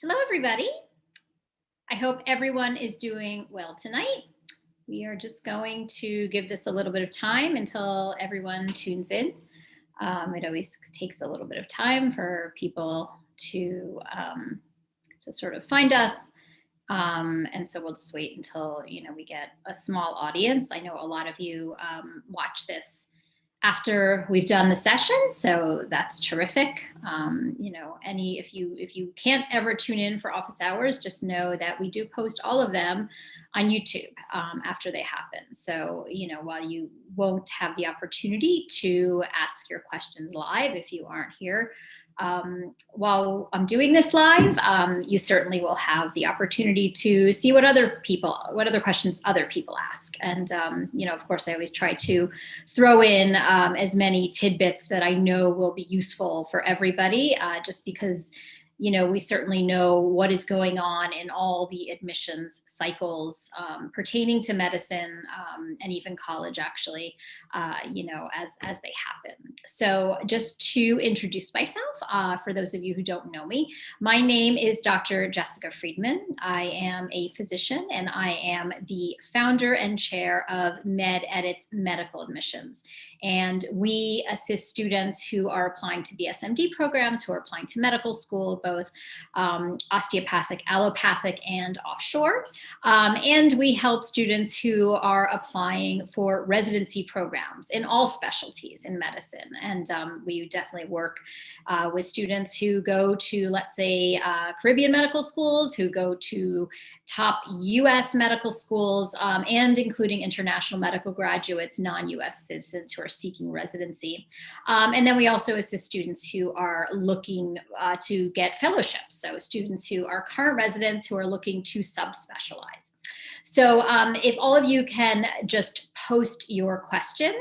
Hello, everybody. I hope everyone is doing well tonight. We are just going to give this a little bit of time until everyone tunes in. It always takes a little bit of time for people to sort of find us. And so we'll just wait until, we get a small audience. I know a lot of you watch this after we've done the session, so that's terrific. If you can't ever tune in for office hours, just know that we do post all of them on YouTube after they happen. So, while you won't have the opportunity to ask your questions live if you aren't here, while I'm doing this live, you certainly will have the opportunity to see what other questions other people ask. And, of course, I always try to throw in as many tidbits that I know will be useful for everybody, just because we certainly know what is going on in all the admissions cycles pertaining to medicine and even college, actually, as they happen. So just to introduce myself, for those of you who don't know me, my name is Dr. Jessica Friedman. I am a physician, and I am the founder and chair of MedEdits Medical Admissions. And we assist students who are applying to BSMD programs, who are applying to medical school, both osteopathic, allopathic, and offshore. And we help students who are applying for residency programs in all specialties in medicine. And we definitely work with students who go to, let's say, Caribbean medical schools, who go to top US medical schools, and including international medical graduates, non-US citizens who are seeking residency. And then we also assist students who are looking to get fellowships. So students who are current residents who are looking to subspecialize. So if all of you can just post your questions,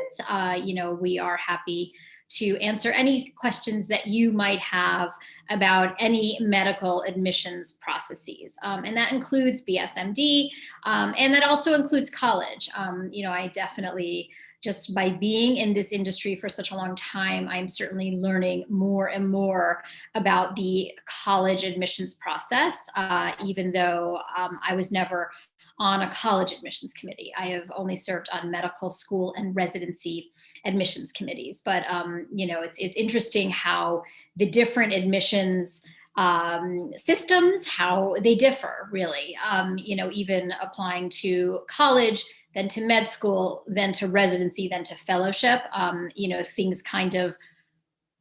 we are happy to answer any questions that you might have about any medical admissions processes. And that includes BSMD, and that also includes college. I definitely, just by being in this industry for such a long time, I'm certainly learning more and more about the college admissions process, even though I was never on a college admissions committee. I have only served on medical school and residency admissions committees. But, it's interesting how the different admissions systems, how they differ, really. Even applying to college, then to med school, then to residency, then to fellowship, things kind of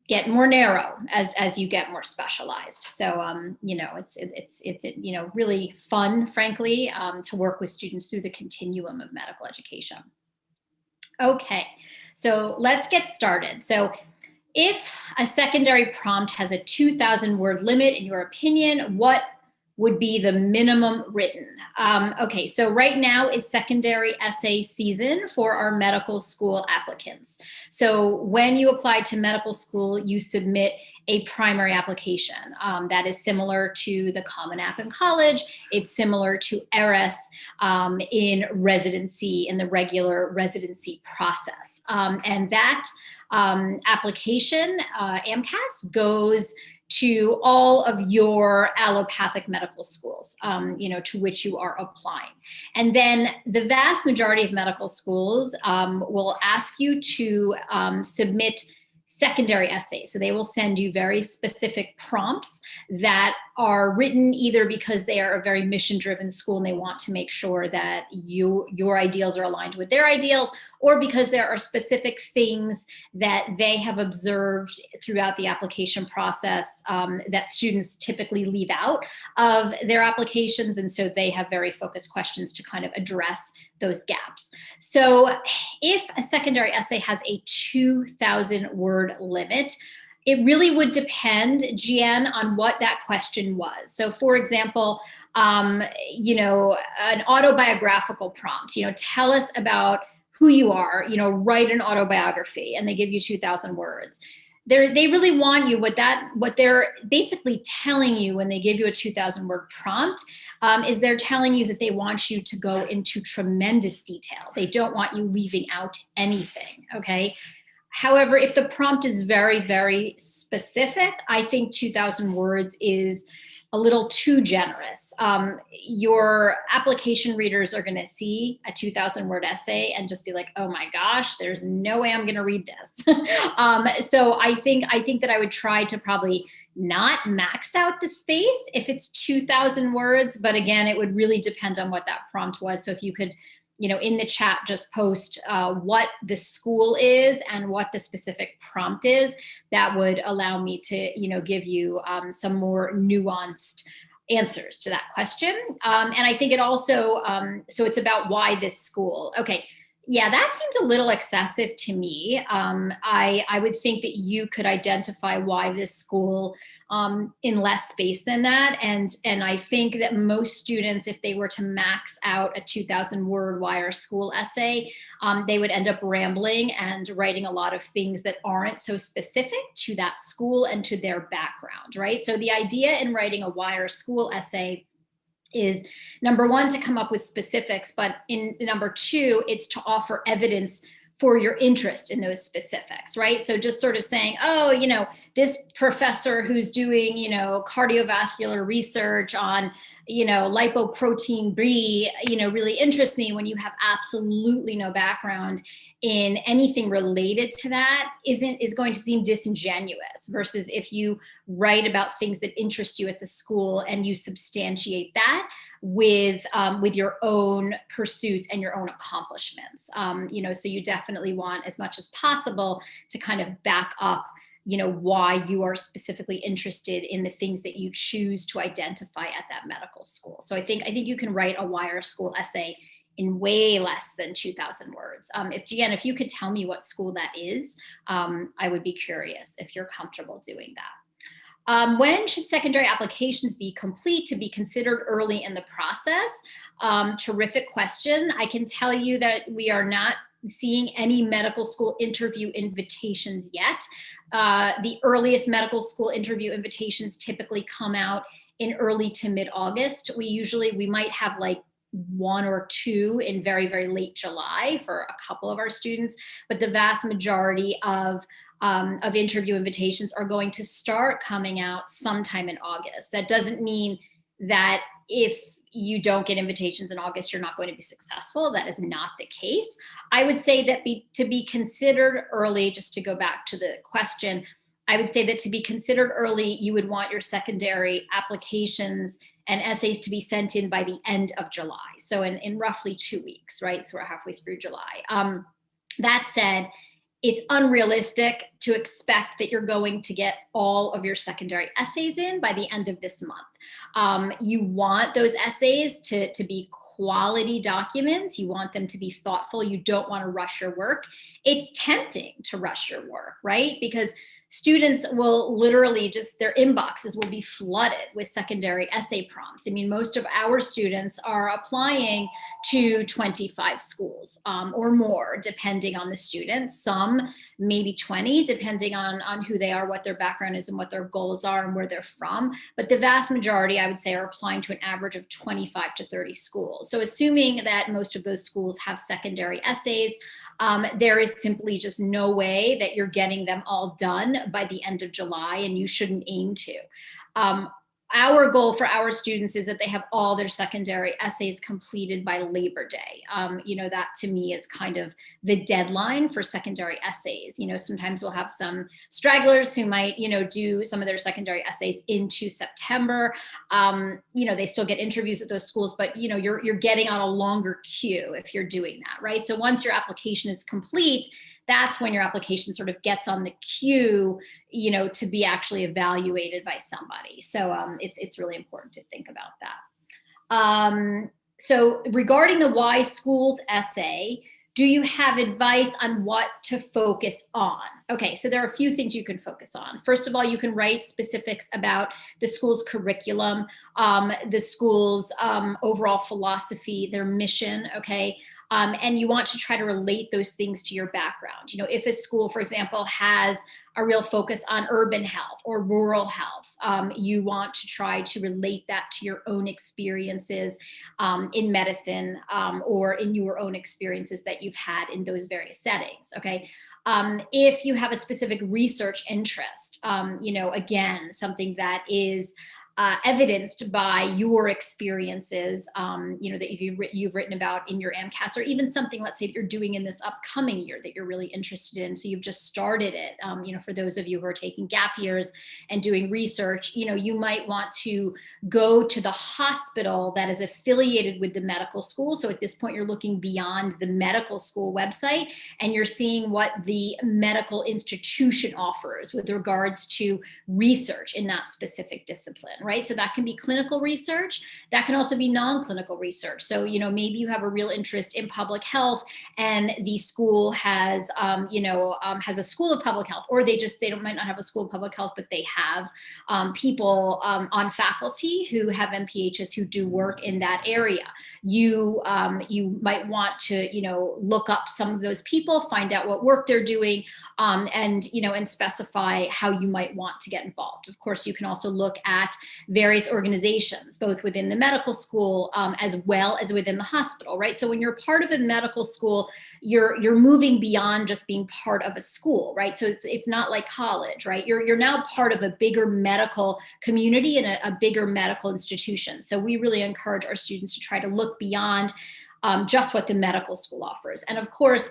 get more narrow as you get more specialized. So, it's really fun, frankly, to work with students through the continuum of medical education. Okay, so let's get started. So if a secondary prompt has a 2,000 word limit, in your opinion, what would be the minimum written? Okay, so right now is secondary essay season for our medical school applicants. So when you apply to medical school, you submit a primary application that is similar to the Common App in college. It's similar to ERIS in residency, in the regular residency process. And that application, AMCAS, goes to all of your allopathic medical schools, to which you are applying. And then the vast majority of medical schools will ask you to submit secondary essays. So they will send you very specific prompts that are written either because they are a very mission-driven school and they want to make sure that your ideals are aligned with their ideals, or because there are specific things that they have observed throughout the application process that students typically leave out of their applications. And so they have very focused questions to kind of address those gaps. So if a secondary essay has a 2,000 word limit, it really would depend, GN, on what that question was. So for example, an autobiographical prompt, tell us about who you are, write an autobiography, and they give you 2,000 words. They really want you, what they're basically telling you when they give you a 2,000 word prompt is they're telling you that they want you to go into tremendous detail. They don't want you leaving out anything, okay? However, if the prompt is very, very specific, I think 2,000 words is a little too generous. Your application readers are going to see a 2,000-word essay and just be like, "Oh my gosh, there's no way I'm going to read this." So I think that I would try to probably not max out the space if it's 2,000 words, but again, it would really depend on what that prompt was. So if you could, in the chat, just post what the school is and what the specific prompt is, that would allow me to, give you some more nuanced answers to that question. And I think it also, so it's about why this school. Okay. Yeah, that seems a little excessive to me. I would think that you could identify why this school in less space than that. And I think that most students, if they were to max out a 2,000-word why our school essay, they would end up rambling and writing a lot of things that aren't so specific to that school and to their background, right? So the idea in writing a why our school essay is, number one, to come up with specifics, but in number two, it's to offer evidence for your interest in those specifics, right? So just sort of saying, oh, this professor who's doing, cardiovascular research on, lipoprotein B, really interests me, when you have absolutely no background in anything related to that is going to seem disingenuous, versus if you write about things that interest you at the school and you substantiate that with your own pursuits and your own accomplishments. So you definitely want, as much as possible, to kind of back up why you are specifically interested in the things that you choose to identify at that medical school. So I think you can write a why our school essay in way less than 2,000 words. If you could tell me what school that is, I would be curious if you're comfortable doing that. When should secondary applications be complete to be considered early in the process? Terrific question. I can tell you that we are not seeing any medical school interview invitations yet. The earliest medical school interview invitations typically come out in early to mid-August. We might have like one or two in very, very late July for a couple of our students, but the vast majority of interview invitations are going to start coming out sometime in August. That doesn't mean that if you don't get invitations in August, you're not going to be successful. That is not the case. I would say that to be considered early, just to go back to the question, I would say that to be considered early, you would want your secondary applications and essays to be sent in by the end of July. So in roughly 2 weeks, right? So we're halfway through July. That said, it's unrealistic to expect that you're going to get all of your secondary essays in by the end of this month. You want those essays to be quality documents. You want them to be thoughtful. You don't want to rush your work. It's tempting to rush your work, right? Because students will literally their inboxes will be flooded with secondary essay prompts. I mean, most of our students are applying to 25 schools or more, depending on the student. Some maybe 20, depending on who they are, what their background is, and what their goals are, and where they're from. But the vast majority, I would say, are applying to an average of 25 to 30 schools. So assuming that most of those schools have secondary essays, there is simply just no way that you're getting them all done by the end of July, and you shouldn't aim to. Our goal for our students is that they have all their secondary essays completed by Labor Day. That to me is kind of the deadline for secondary essays. Sometimes we'll have some stragglers who might, do some of their secondary essays into September. They still get interviews at those schools, but you're getting on a longer queue if you're doing that, right? So once your application is complete, that's when your application sort of gets on the queue, to be actually evaluated by somebody. So it's really important to think about that. So regarding the why schools essay, do you have advice on what to focus on? Okay, so there are a few things you can focus on. First of all, you can write specifics about the school's curriculum, the school's overall philosophy, their mission, okay? And you want to try to relate those things to your background. If a school, for example, has a real focus on urban health or rural health, you want to try to relate that to your own experiences in medicine or in your own experiences that you've had in those various settings, okay? If you have a specific research interest, again, something that is evidenced by your experiences, that you've written about in your AMCAS, or even something, let's say, that you're doing in this upcoming year that you're really interested in. So you've just started it. For those of you who are taking gap years and doing research, you might want to go to the hospital that is affiliated with the medical school. So at this point, you're looking beyond the medical school website and you're seeing what the medical institution offers with regards to research in that specific discipline, right? So that can be clinical research. That can also be non-clinical research. So, maybe you have a real interest in public health and the school has, has a school of public health, or might not have a school of public health, but they have people on faculty who have MPHs who do work in that area. You might want to, look up some of those people, find out what work they're doing, and specify how you might want to get involved. Of course, you can also look at various organizations, both within the medical school as well as within the hospital, right? So when you're part of a medical school, you're moving beyond just being part of a school, right? So it's not like college, right? You're now part of a bigger medical community and a bigger medical institution. So we really encourage our students to try to look beyond just what the medical school offers. And of course,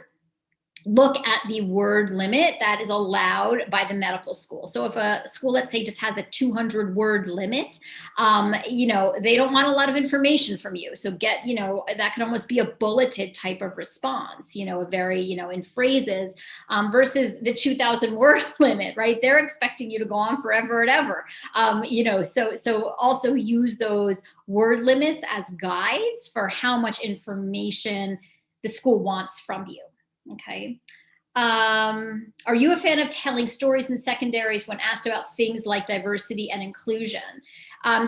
look at the word limit that is allowed by the medical school. So if a school, let's say, just has a 200 word limit, they don't want a lot of information from you. So that can almost be a bulleted type of response, a very, in phrases versus the 2,000 word limit, right? They're expecting you to go on forever and ever, so also use those word limits as guides for how much information the school wants from you. Okay. Are you a fan of telling stories in secondaries when asked about things like diversity and inclusion?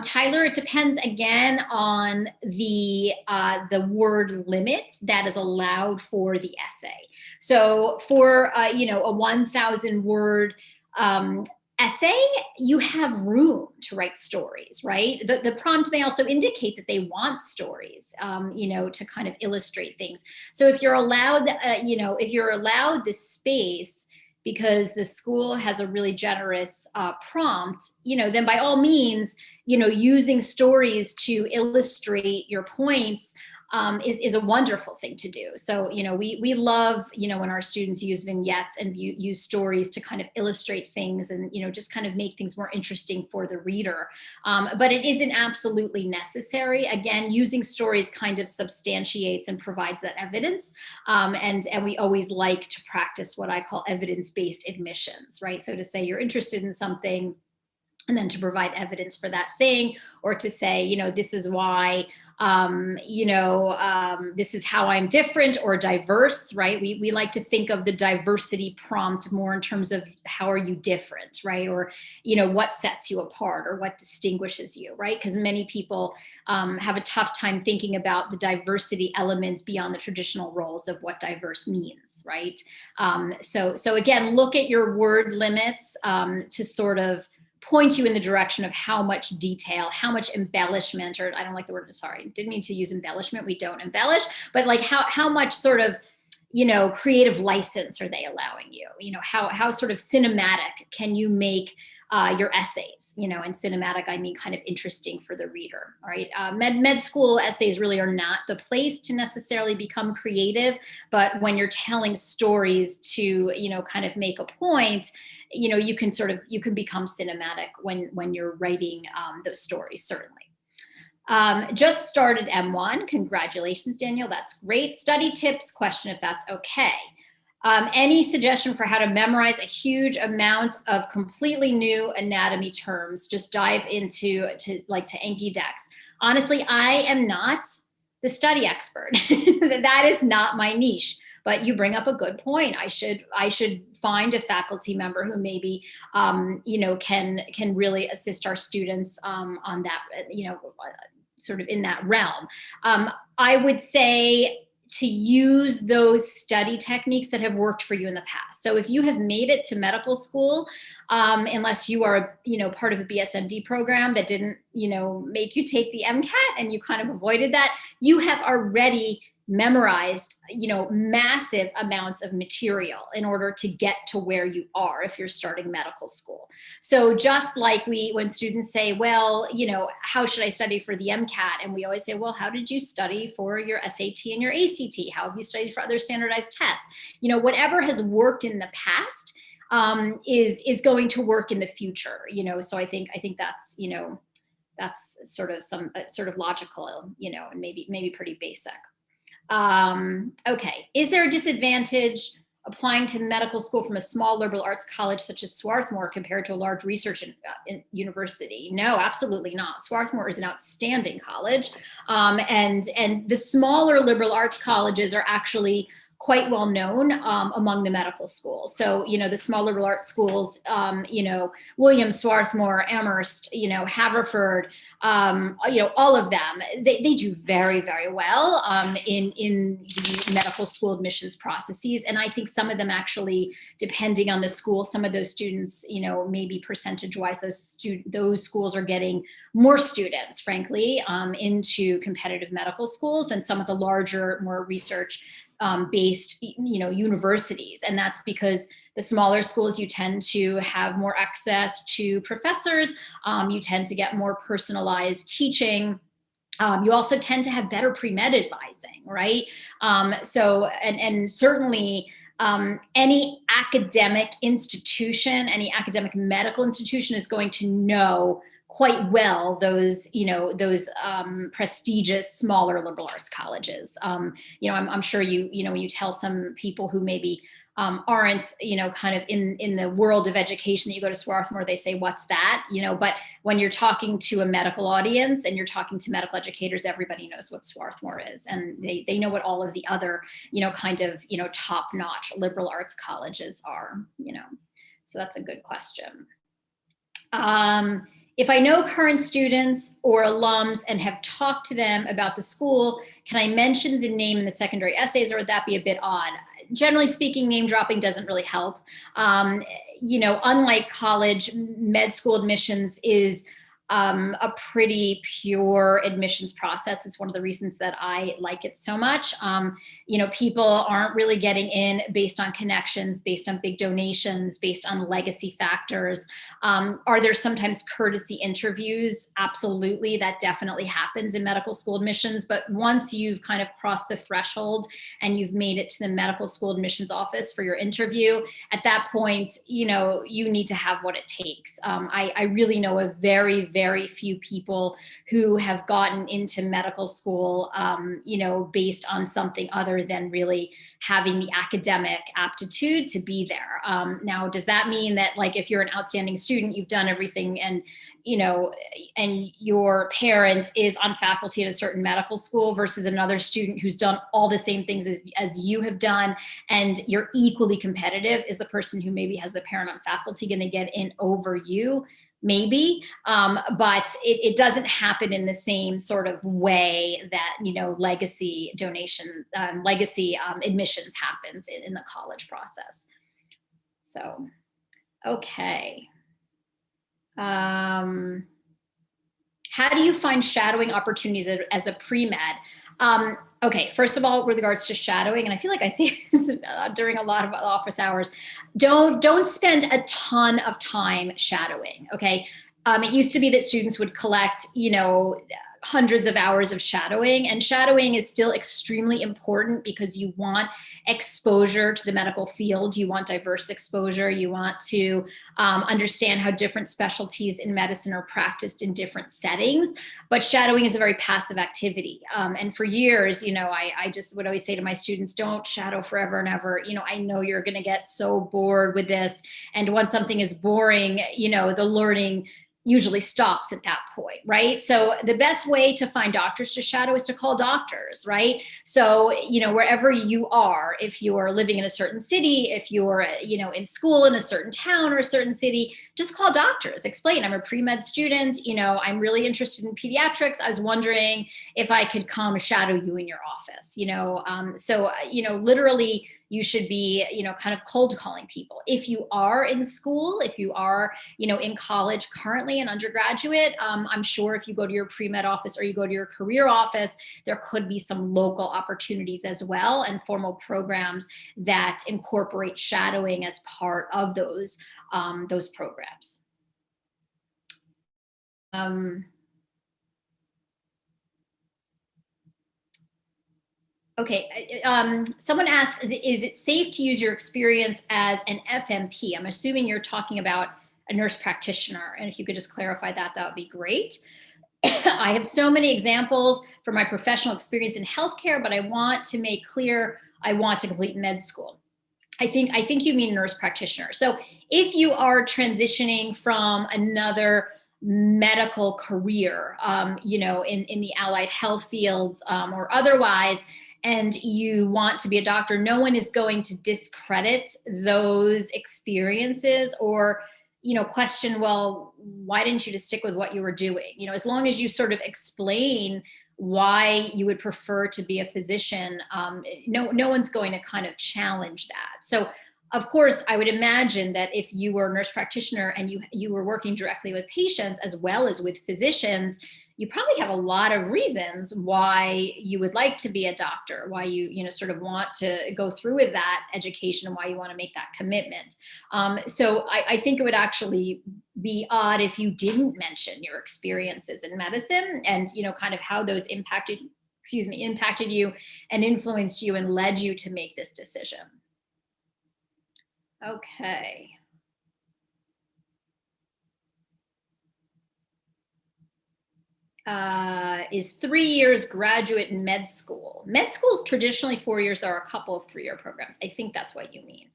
Tyler, it depends again on the word limit that is allowed for the essay. So for, a 1,000 word essay, you have room to write stories, right? The prompt may also indicate that they want stories, to kind of illustrate things. So if you're allowed, this space because the school has a really generous prompt, then by all means, using stories to illustrate your points is a wonderful thing to do. So, we love, when our students use vignettes and use stories to kind of illustrate things and, just kind of make things more interesting for the reader. But it isn't absolutely necessary. Again, using stories kind of substantiates and provides that evidence. And we always like to practice what I call evidence-based admissions, right? So to say you're interested in something, and then to provide evidence for that thing, or to say, this is why, this is how I'm different or diverse, right? We like to think of the diversity prompt more in terms of how are you different, right? Or, what sets you apart or what distinguishes you, right? Because many people have a tough time thinking about the diversity elements beyond the traditional roles of what diverse means, right? So again, look at your word limits to sort of point you in the direction of how much detail, how much embellishment, or I don't like the word, sorry, didn't mean to use embellishment. We don't embellish, but like how much sort of, creative license are they allowing you? How sort of cinematic can you make your essays? And cinematic, I mean kind of interesting for the reader, all right? Med school essays really are not the place to necessarily become creative, but when you're telling stories to, kind of make a point, you can become cinematic when you're writing those stories, certainly. Just started M1. Congratulations, Daniel. That's great. Study tips question if that's okay. Any suggestion for how to memorize a huge amount of completely new anatomy terms? Just dive into Anki Dex. Honestly, I am not the study expert. That is not my niche. But you bring up a good point. I should find a faculty member who maybe can really assist our students on that, sort of in that realm. I would say to use those study techniques that have worked for you in the past. So if you have made it to medical school, unless you are, part of a BSMD program that didn't, make you take the MCAT and you kind of avoided that, you have already memorized, massive amounts of material in order to get to where you are if you're starting medical school. So just like when students say, well, how should I study for the MCAT? And we always say, well, how did you study for your SAT and your ACT? How have you studied for other standardized tests? Whatever has worked in the past is going to work in the future. So I think that's, that's sort of logical, and maybe pretty basic. Okay, is there a disadvantage applying to medical school from a small liberal arts college such as Swarthmore compared to a large research university? No, absolutely not. Swarthmore is an outstanding college, and the smaller liberal arts colleges are actually quite well known among the medical schools. So, the small liberal arts schools, Williams, Swarthmore, Amherst, Haverford, all of them, they do very, very well in the medical school admissions processes. And I think some of them actually, depending on the school, some of those students, maybe percentage-wise, those schools are getting more students, frankly, into competitive medical schools than some of the larger, more research based, universities. And that's because the smaller schools, you tend to have more access to professors. You tend to get more personalized teaching. You also tend to have better pre-med advising, right? So certainly any academic institution, any academic medical institution is going to know quite well those prestigious smaller liberal arts colleges. I'm sure when you tell some people who maybe aren't kind of in the world of education that you go to Swarthmore, they say, what's that? But when you're talking to a medical audience and you're talking to medical educators, everybody knows what Swarthmore is, and they know what all of the other kind of top-notch liberal arts colleges are. So that's a good question. If I know current students or alums and have talked to them about the school, can I mention the name in the secondary essays, or would that be a bit odd? Generally speaking, name dropping doesn't really help. Unlike college, med school admissions is a pretty pure admissions process. It's one of the reasons that I like it so much. People aren't really getting in based on connections, based on big donations, based on legacy factors. Are there sometimes courtesy interviews? Absolutely, that definitely happens in medical school admissions. But once you've kind of crossed the threshold and you've made it to the medical school admissions office for your interview, at that point, you need to have what it takes. I really know a very, very few people who have gotten into medical school, based on something other than really having the academic aptitude to be there. Now, does that mean that, like, if you're an outstanding student, you've done everything and your parent is on faculty at a certain medical school versus another student who's done all the same things as you have done, and you're equally competitive? Is the person who maybe has the parent on faculty going to get in over you? Maybe, but it doesn't happen in the same sort of way that, legacy donation, legacy admissions happens in the college process. So, okay. How do you find shadowing opportunities as a pre-med? Okay, first of all, with regards to shadowing, and I feel like I see this during a lot of office hours, don't spend a ton of time shadowing, okay? It used to be that students would collect, hundreds of hours of shadowing, and shadowing is still extremely important because you want exposure to the medical field. You want diverse exposure. You want to understand how different specialties in medicine are practiced in different settings. But shadowing is a very passive activity. And for years, I just would always say to my students, don't shadow forever and ever. I know you're going to get so bored with this. And once something is boring, the learning usually stops at that point, right? So the best way to find doctors to shadow is to call doctors, right? So, wherever you are, if you're living in a certain city, if you're, in school in a certain town or a certain city, just call doctors, explain, I'm a pre-med student, I'm really interested in pediatrics. I was wondering if I could come shadow you in your office, literally, you should be, kind of cold calling people. If you are in school, if you are, in college currently, an undergraduate, I'm sure if you go to your pre-med office or you go to your career office, there could be some local opportunities as well, and formal programs that incorporate shadowing as part of those programs. Okay, someone asked, is it safe to use your experience as an FMP? I'm assuming you're talking about a nurse practitioner, and if you could just clarify that, that would be great. I have so many examples from my professional experience in healthcare, but I want to make clear I want to complete med school. I think you mean nurse practitioner. So if you are transitioning from another medical career, in the allied health fields or otherwise, and you want to be a doctor, no one is going to discredit those experiences or, question, well, why didn't you just stick with what you were doing? As long as you sort of explain why you would prefer to be a physician, no one's going to kind of challenge that. So of course, I would imagine that if you were a nurse practitioner and you were working directly with patients as well as with physicians, you probably have a lot of reasons why you would like to be a doctor, why you sort of want to go through with that education, and why you want to make that commitment. So I think it would actually be odd if you didn't mention your experiences in medicine and kind of how those impacted you and influenced you and led you to make this decision. Okay. Is 3 years graduate in med school? Med school is traditionally 4 years. There are a couple of 3-year programs. I think that's what you mean.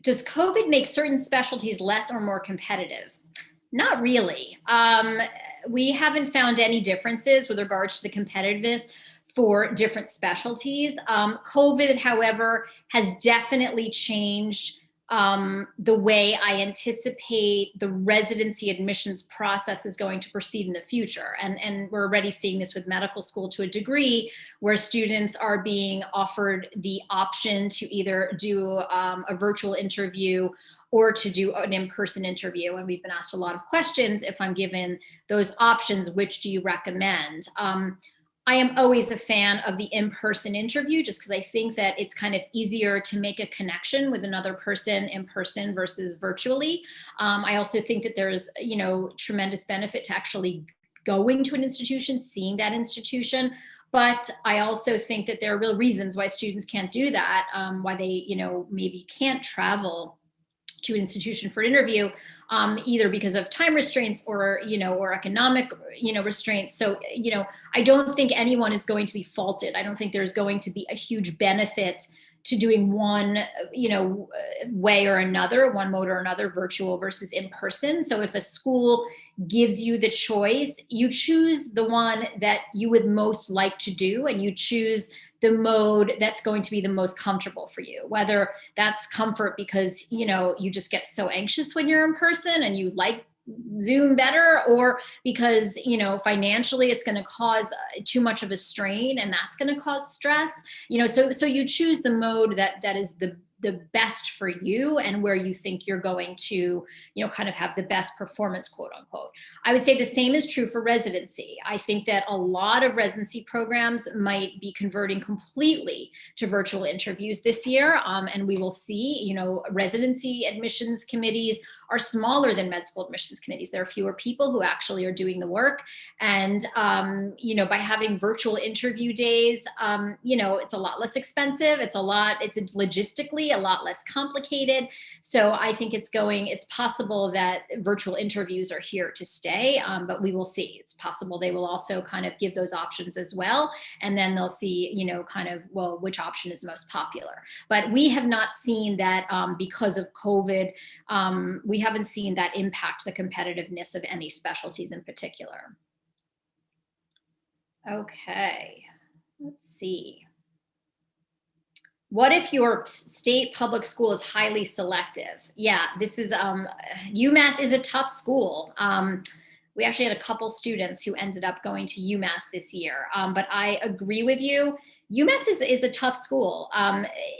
Does COVID make certain specialties less or more competitive? Not really. We haven't found any differences with regards to the competitiveness for different specialties. COVID, however, has definitely changed the way I anticipate the residency admissions process is going to proceed in the future. And we're already seeing this with medical school to a degree, where students are being offered the option to either do a virtual interview or to do an in-person interview. And we've been asked a lot of questions. If I'm given those options, which do you recommend? I am always a fan of the in-person interview, just because I think that it's kind of easier to make a connection with another person in person versus virtually. I also think that there's, tremendous benefit to actually going to an institution, seeing that institution. But I also think that there are real reasons why students can't do that, why they, maybe can't travel to an institution for an interview, either because of time restraints or, or economic, restraints. So, I don't think anyone is going to be faulted. I don't think there's going to be a huge benefit to doing one, way or another, one mode or another, virtual versus in person. So if a school gives you the choice, you choose the one that you would most like to do, and you choose the mode that's going to be the most comfortable for you, whether that's comfort because, you just get so anxious when you're in person and you like Zoom better, or because, financially it's going to cause too much of a strain and that's going to cause stress, so you choose the mode that is the best for you and where you think you're going to, kind of have the best performance, quote unquote. I would say the same is true for residency. I think that a lot of residency programs might be converting completely to virtual interviews this year. And we will see, residency admissions committees are smaller than med school admissions committees. There are fewer people who actually are doing the work. And, by having virtual interview days, it's a lot less expensive. It's logistically a lot less complicated. So I think it's possible that virtual interviews are here to stay, but we will see. It's possible they will also kind of give those options as well. And then they'll see, which option is most popular. But we have not seen that because of COVID, we haven't seen that impact the competitiveness of any specialties in particular. Okay, let's see. What if your state public school is highly selective? Yeah, this is, UMass is a tough school. we actually had a couple students who ended up going to UMass this year. But I agree with you. UMass is a tough school.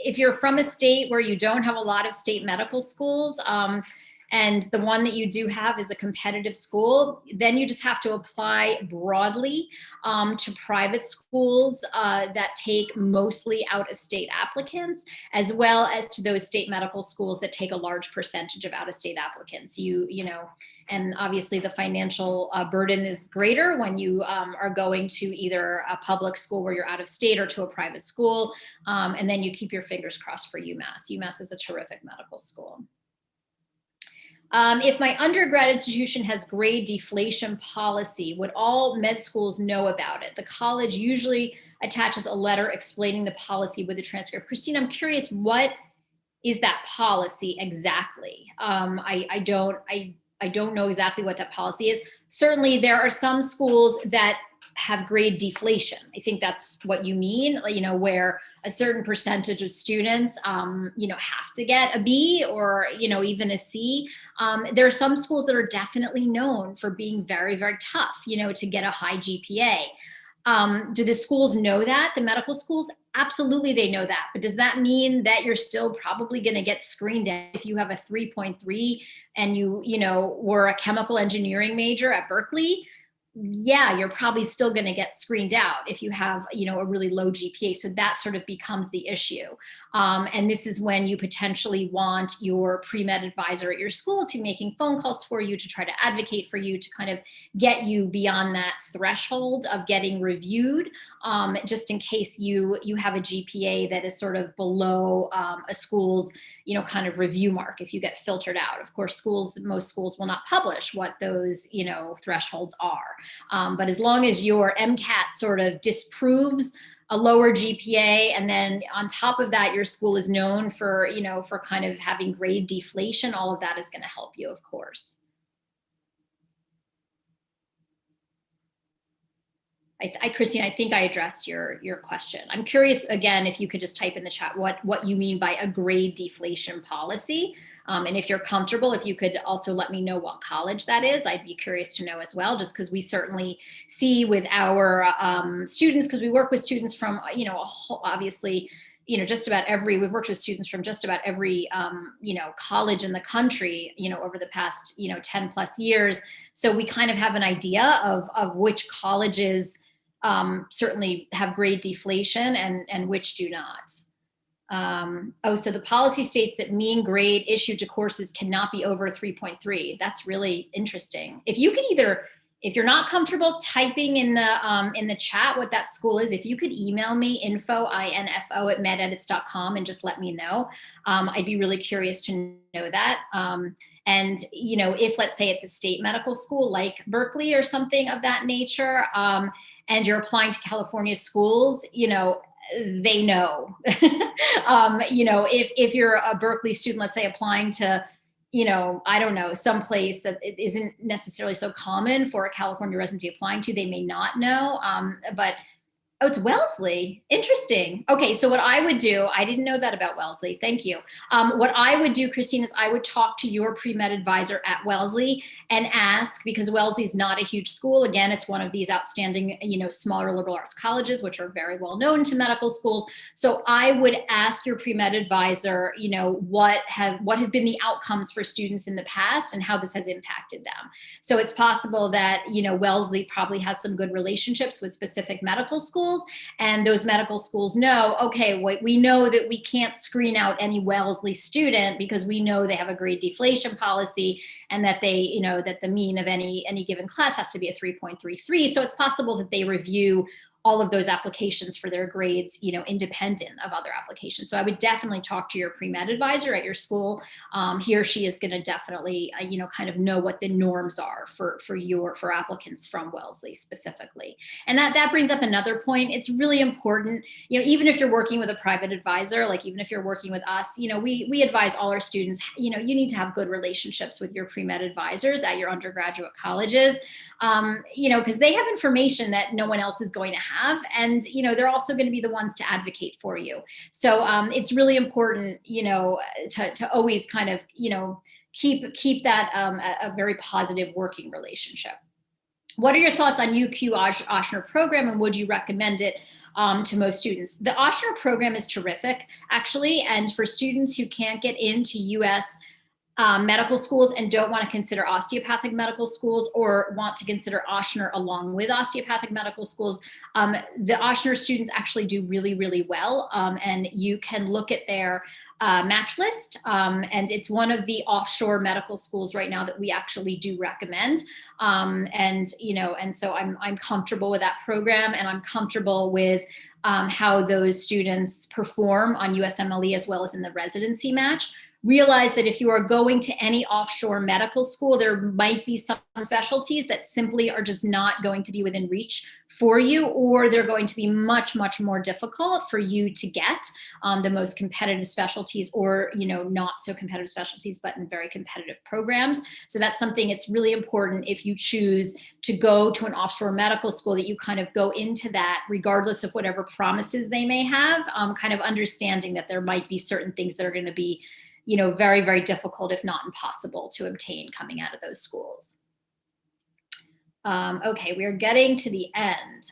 If you're from a state where you don't have a lot of state medical schools, and the one that you do have is a competitive school, then you just have to apply broadly to private schools that take mostly out-of-state applicants, as well as to those state medical schools that take a large percentage of out-of-state applicants. You know, and obviously the financial burden is greater when you are going to either a public school where you're out of state or to a private school. And then you keep your fingers crossed for UMass. UMass is a terrific medical school. If my undergrad institution has grade deflation policy, would all med schools know about it? The college usually attaches a letter explaining the policy with the transcript. Christine, I'm curious, what is that policy exactly? I don't know exactly what that policy is. Certainly there are some schools that have grade deflation. I think that's what you mean, you know, where a certain percentage of students, you know, have to get a B or, you know, even a C. There are some schools that are definitely known for being very, very tough, you know, to get a high GPA. Do the schools know that? The medical schools? Absolutely, they know that. But does that mean that you're still probably going to get screened out if you have a 3.3 and you know, were a chemical engineering major at Berkeley? Yeah, you're probably still going to get screened out if you have, you know, a really low GPA. So that sort of becomes the issue. And this is when you potentially want your pre-med advisor at your school to be making phone calls for you to try to advocate for you to kind of get you beyond that threshold of getting reviewed, just in case you have a GPA that is sort of below a school's, you know, kind of review mark if you get filtered out. Of course, most schools will not publish what those, you know, thresholds are. But as long as your MCAT sort of disproves a lower GPA, and then on top of that, your school is known for, you know, for kind of having grade deflation, all of that is going to help you, of course. Christine, I think I addressed your question. I'm curious, again, if you could just type in the chat what you mean by a grade deflation policy. And if you're comfortable, if you could also let me know what college that is, I'd be curious to know as well, just because we certainly see with our students, because we work with students from, you know, obviously, you know, we've worked with students from just about every, you know, college in the country, you know, over the past, you know, 10 plus years. So we kind of have an idea of which colleges certainly have grade deflation and which do not. So the policy states that mean grade issued to courses cannot be over 3.3. That's really interesting. If you could if you're not comfortable typing in the chat what that school is, if you could email me info@mededits.com and just let me know, I'd be really curious to know that. And, you know, if let's say it's a state medical school like Berkeley or something of that nature, and you're applying to California schools, you know, they know. You know, if you're a Berkeley student, let's say applying to, you know, I don't know, someplace that it isn't necessarily so common for a California resident to be applying to, they may not know. But oh, it's Wellesley. Interesting. Okay, so what I would do, I didn't know that about Wellesley. Thank you. What I would do, Christine, is I would talk to your pre-med advisor at Wellesley and ask, because Wellesley is not a huge school. Again, it's one of these outstanding, you know, smaller liberal arts colleges, which are very well known to medical schools. So I would ask your pre-med advisor, you know, what have been the outcomes for students in the past and how this has impacted them. So it's possible that, you know, Wellesley probably has some good relationships with specific medical schools. And those medical schools know, okay, we know that we can't screen out any Wellesley student because we know they have a grade deflation policy, and that they, you know, that the mean of any given class has to be a 3.33. So it's possible that they review all of those applications for their grades, you know, independent of other applications. So I would definitely talk to your pre-med advisor at your school. He or she is going to definitely, you know, kind of know what the norms are for applicants from Wellesley specifically. And that brings up another point. It's really important, you know, even if you're working with a private advisor, like even if you're working with us, you know, we advise all our students, you know, you need to have good relationships with your pre-med advisors at your undergraduate colleges, you know, because they have information that no one else is going to have. And, you know, they're also going to be the ones to advocate for you. So it's really important, you know, to always kind of, you know, keep that a very positive working relationship. What are your thoughts on UQ Ochsner program, and would you recommend it to most students? The Ochsner program is terrific, actually, and for students who can't get into US medical schools and don't want to consider osteopathic medical schools or want to consider Ochsner along with osteopathic medical schools, the Ochsner students actually do really, really well. And you can look at their match list. And it's one of the offshore medical schools right now that we actually do recommend. And so I'm comfortable with that program, and I'm comfortable with how those students perform on USMLE as well as in the residency match. Realize that if you are going to any offshore medical school, there might be some specialties that simply are just not going to be within reach for you, or they're going to be much, much more difficult for you to get the most competitive specialties, or not so competitive specialties, but in very competitive programs. So that's something it's really important if you choose to go to an offshore medical school, that you kind of go into that regardless of whatever promises they may have, kind of understanding that there might be certain things that are going to be very, very difficult, if not impossible, to obtain coming out of those schools. Okay, we are getting to the end.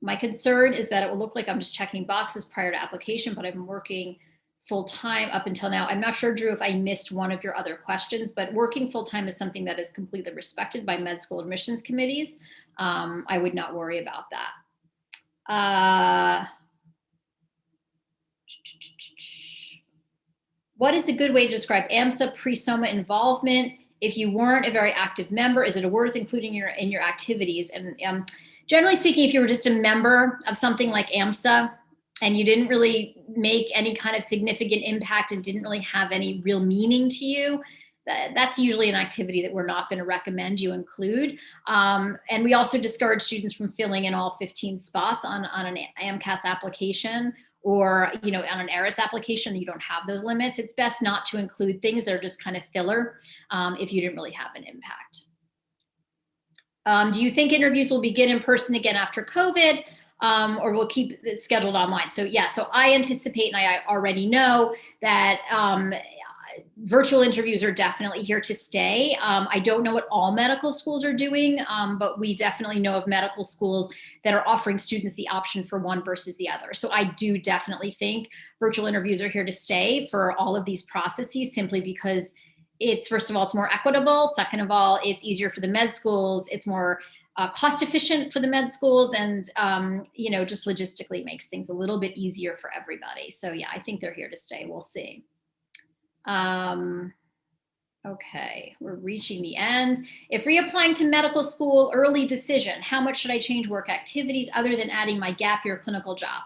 My concern is that it will look like I'm just checking boxes prior to application, but I've been working full-time up until now. I'm not sure, Drew, if I missed one of your other questions, but working full-time is something that is completely respected by med school admissions committees. I would not worry about that. What is a good way to describe AMSA pre-SOMA involvement? If you weren't a very active member, is it worth including in your activities? And generally speaking, if you were just a member of something like AMSA and you didn't really make any kind of significant impact and didn't really have any real meaning to you, that's usually an activity that we're not going to recommend you include. And we also discourage students from filling in all 15 spots on an AMCAS application, or on an ERIS application. You don't have those limits. It's best not to include things that are just kind of filler if you didn't really have an impact. Do you think interviews will begin in person again after COVID, or we'll keep it scheduled online? So yeah, so I anticipate, and I already know that virtual interviews are definitely here to stay. I don't know what all medical schools are doing, but we definitely know of medical schools that are offering students the option for one versus the other. So I do definitely think virtual interviews are here to stay for all of these processes, simply because it's, first of all, it's more equitable. Second of all, it's easier for the med schools. It's more cost efficient for the med schools, and just logistically makes things a little bit easier for everybody. So yeah, I think they're here to stay. We'll see. Okay, we're reaching the end. If reapplying to medical school, early decision, how much should I change work activities other than adding my gap year clinical job?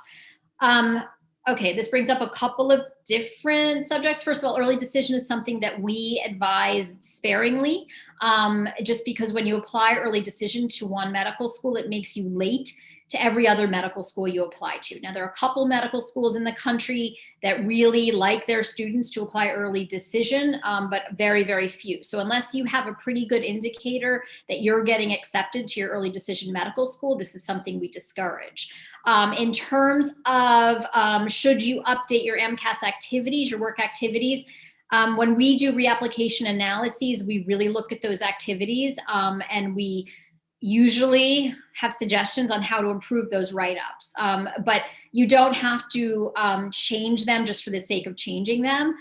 Okay, this brings up a couple of different subjects. First of all, early decision is something that we advise sparingly, just because when you apply early decision to one medical school, it makes you late to every other medical school you apply to. Now, there are a couple medical schools in the country that really like their students to apply early decision, but very, very few. So unless you have a pretty good indicator that you're getting accepted to your early decision medical school, this is something we discourage. In terms of should you update your MCAS activities, your work activities, when we do reapplication analyses, we really look at those activities, and we usually have suggestions on how to improve those write-ups. But you don't have to change them just for the sake of changing them.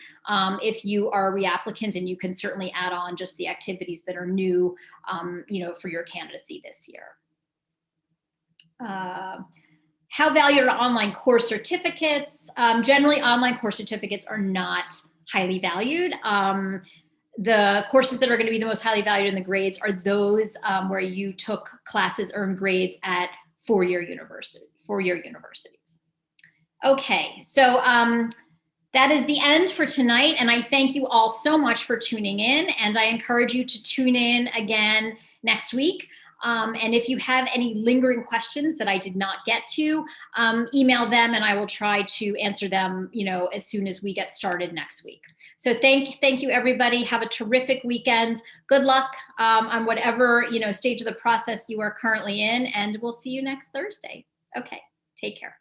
If you are a reapplicant, and you can certainly add on just the activities that are new, for your candidacy this year. How valued are online course certificates? Generally, online course certificates are not highly valued. The courses that are going to be the most highly valued in the grades are those where you took classes, earned grades at four-year universities. Okay, so that is the end for tonight, and I thank you all so much for tuning in, and I encourage you to tune in again next week. And if you have any lingering questions that I did not get to, email them, and I will try to answer them, as soon as we get started next week. So thank you, everybody. Have a terrific weekend. Good luck on whatever, stage of the process you are currently in, and we'll see you next Thursday. Okay, take care.